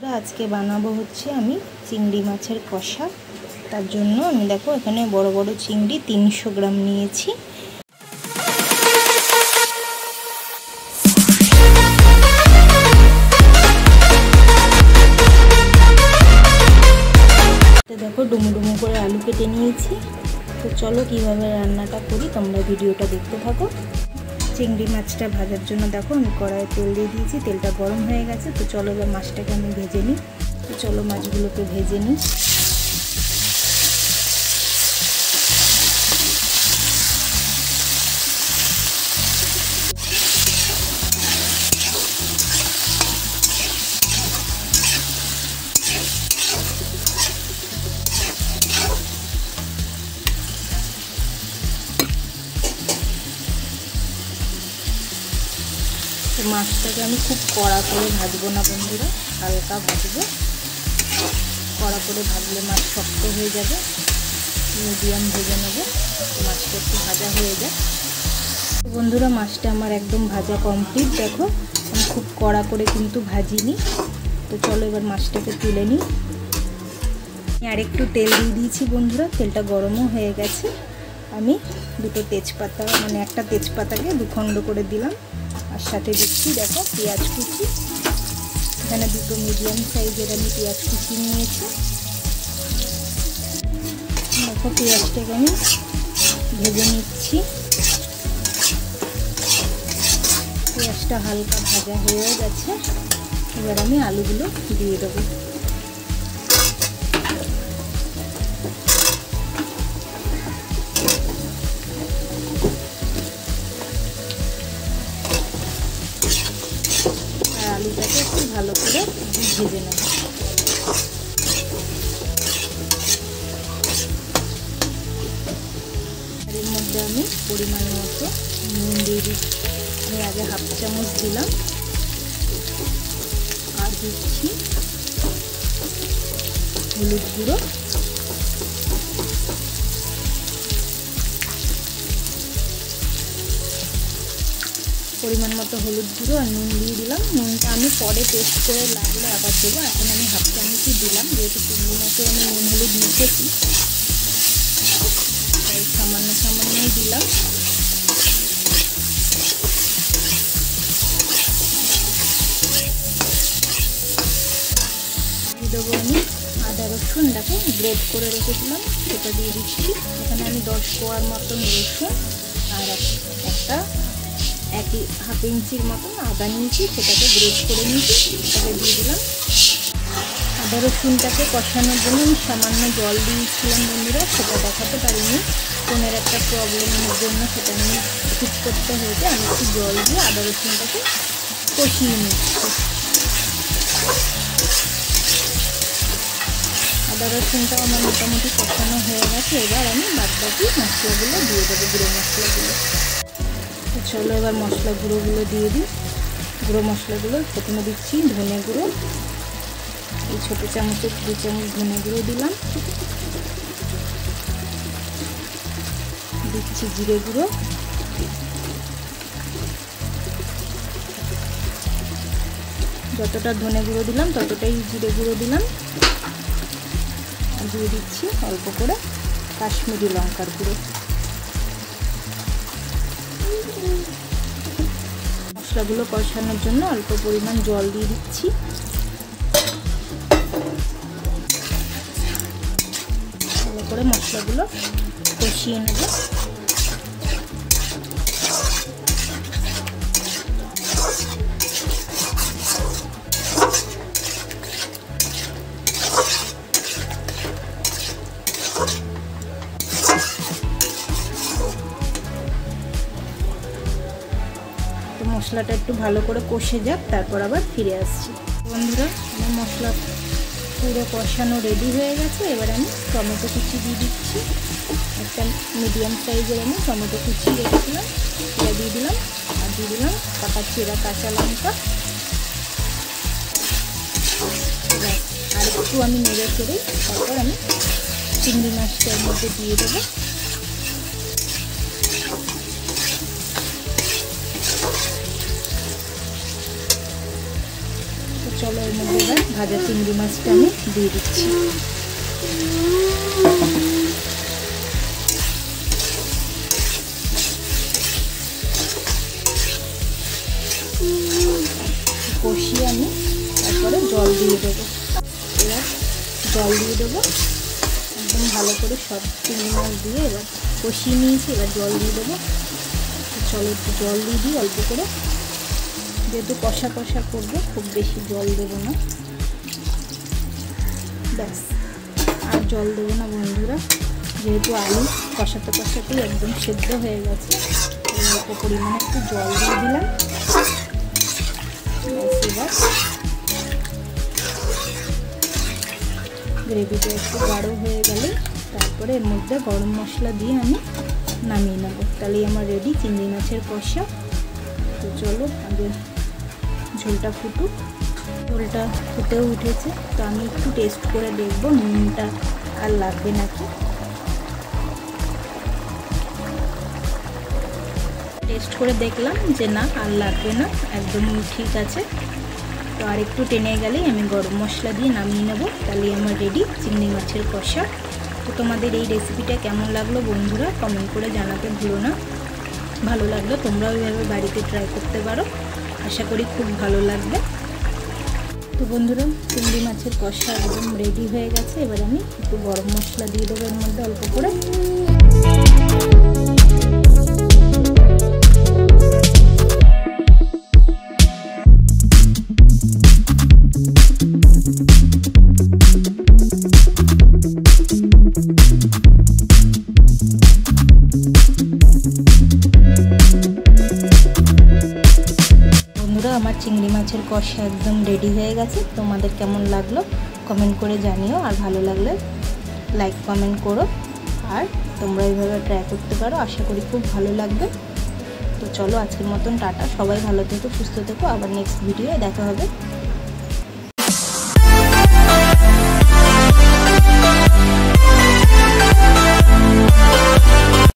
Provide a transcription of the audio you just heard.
আজকে বানাবো হচ্ছে আমি চিংড়ি মাছের কষা। তার জন্য আমি দেখো এখানে বড় বড় চিংড়ি 300 গ্রাম নিয়েছি। দেখো ডুমু ডুমু করে আলু কেটে নিয়েছি। তো চলো কিভাবে রান্নাটা করি তোমরা ভিডিওটা দেখতে থাকো। চিংড়ি মাছটা ভাজার জন্য দেখো আমি কড়াইয়ে তেল দিয়ে দিয়েছি, তেলটা গরম হয়ে গেছে। তো চলো এবার মাছটাকে আমি ভেজে নিই। তো চলো মাছগুলোকে ভেজে নিই। তো মাছটাকে আমি খুব কড়া করে ভাজবো না বন্ধুরা, হালকা ভাজবো। কড়া করে ভাজলে মাছ শক্ত হয়ে যাবে। মিডিয়াম ভেজে নেবো, মাছটা একটু ভাজা হয়ে যায়। তো বন্ধুরা মাছটা আমার একদম ভাজা কমপ্লিট। দেখো আমি খুব কড়া করে কিন্তু ভাজিনি। তো চলো এবার মাছটাকে তুলে নিই। আর একটু তেল দিয়ে দিয়েছি বন্ধুরা, তেলটা গরমও হয়ে গেছে। আমি দুটো তেজপাতা মানে একটা তেজপাতাকে দুখণ্ড করে দিলাম। আর সাথে দিচ্ছি দেখো পেঁয়াজ কুচি। এখানে দুটো মিডিয়াম সাইজের আমি পেঁয়াজ কুচি নিয়েছি। দেখো পেঁয়াজটাকে আমি ভেজে নিচ্ছি। পেঁয়াজটা হালকা ভাজা হয়ে গেছে। এবার আমি আলুগুলো দিয়ে দেবো। আলুটাকে একটু ভালো করে ভেজে নেব। এর মধ্যে আমি পরিমাণ মতো নুন দিয়ে দিচ্ছি। আমি আগে হাফ চামচ দিলাম। আর দিচ্ছি হলুদ গুঁড়ো, পরিমাণ মতো হলুদ গুঁড়ো আর নুন দিয়ে দিলাম। নুনটা আমি পরে টেস্ট করে লাগলে আবার দেবো। এখন আমি হাফ চামচই দিলাম, যেহেতু চিংড়ি মাছে আমি নুন হলুদ মেখেছি তাই সামান্য সামান্যই দিলাম। দিয়ে দেবো আমি আদা রসুনটাকে গ্রেট করে রেখেছিলাম, সেটা দিয়ে দিচ্ছি। এখানে আমি 10 কোয়ার মতন রসুন আর একটা হাফ ইঞ্চির মতন আদা নিয়েছি, সেটাকে গ্রেট করে নিয়েছি, সেটাকে দিয়ে দিলাম। আদা রসুনটাকে কষানোর জন্য আমি সামান্য জল দিয়েছিলাম বন্ধুরা, সেটা দেখাতে পারিনি। ফোনের একটা প্রবলেমের জন্য সেটা আমি স্কিপ করতে হয়েছে। আমি একটু জল দিয়ে আদা রসুনটাকে কষিয়ে নিচ্ছি। আদা রসুনটাও আমার মোটামুটি কষানো হয়ে গেছে। এবার আমি বাদবাকি মশলাগুলো দিয়ে দেবো, গুঁড়ো মশলাগুলো। চলো এবার মশলা গুঁড়োগুলো দিয়ে দিই। গুঁড়ো মশলাগুলো প্রথমে দিচ্ছি ধনে গুঁড়ো, এই ছোটো চামচের 2 চামচ ধনে গুঁড়ো দিলাম। দিচ্ছি জিরে গুঁড়ো, যতটা ধনে গুঁড়ো দিলাম ততটাই জিরে গুঁড়ো দিলাম। আর দিয়ে দিচ্ছি অল্প করে কাশ্মীরি লঙ্কার গুঁড়ো। মশলাগুলো কষানোর জন্য অল্প পরিমাণ জল দিয়ে দিচ্ছি। ভালো করে মশলাগুলো কষিয়ে নেব। মশলাটা একটু ভালো করে কষে যাক, তারপর আবার ফিরে আসছি। বন্ধুরা আমার মশলা পুরো কষানো রেডি হয়ে গেছে। এবার আমি টমেটো কুচি দিয়ে দিচ্ছি। একটা মিডিয়াম সাইজের আমি টমেটো কুচি রেখেছিলাম, সেটা দিয়ে দিলাম। আর দিয়ে দিলাম চেরা কাঁচা লঙ্কা। আর একটু আমি নেড়ে চেড়ে তারপর আমি চিংড়ি মাছটার মধ্যে দিয়ে দেবো। চলো এর মধ্যে এবার ভাজা চিংড়ি মাছটা আমি দিয়ে দিচ্ছি। কষিয়ে আমি তারপরে জল দিয়ে দেবো। এবার জল দিয়ে দেবো একদম ভালো করে, সব চিংড়ি মাছ দিয়ে এবার কষিয়ে নিয়েছি। এবার জল দিয়ে দেবো। চলো একটু জল দিয়ে দিই অল্প করে, যেহেতু কষা কষা করবো, খুব বেশি জল দেবো না, ব্যাস। আর জল দেবো না বন্ধুরা, যেহেতু আলু কষাতে কষাতেই একদম সেদ্ধ হয়ে গেছে। অল্প পরিমাণে একটু জল দিয়ে দিলাম। এবার গ্রেভিটা একটু গাঢ় হয়ে গেলে তারপরে এর মধ্যে গরম মশলা দিয়ে আমি নামিয়ে নেবো। তাহলেই আমার রেডি চিংড়ি মাছের কষা। তো চলো আগে ঝোলটা ফুটুক। ঝোলটা ফুটেও উঠেছে, তো আমি একটু টেস্ট করে দেখবো নুনটা আর লাগবে নাকি। টেস্ট করে দেখলাম যে না, আর লাগবে না, একদম ঠিক আছে। তো আর একটু টেনে গেলেই আমি গরম মশলা দিয়ে নামিয়ে নেব। তাহলেই আমার রেডি চিংড়ি মাছের কষা। তো তোমাদের এই রেসিপিটা কেমন লাগলো বন্ধুরা কমেন্ট করে জানাতে ভুলো না। ভালো লাগলো তোমরাও এইভাবে বাড়িতে ট্রাই করতে পারো, আশা করি খুব ভালো লাগবে। তো বন্ধুরা চিংড়ি মাছের কষা একদম রেডি হয়ে গেছে। এবার আমি একটু গরম মশলা দিয়ে দেবো এর মধ্যে অল্প করে। আমার চিংড়ি মাছের কষা একদম রেডি হয়ে গেছে। তোমাদের কেমন লাগলো কমেন্ট করে জানিও, আর ভালো লাগলে লাইক কমেন্ট করো, আর তোমরা এইভাবে ট্রাই করতে পারো, আশা করি খুব ভালো লাগবে। তো চলো আজকের মতন টাটা, সবাই ভালো থেকো, সুস্থ থেকো, আবার নেক্সট ভিডিওয়ে দেখা হবে।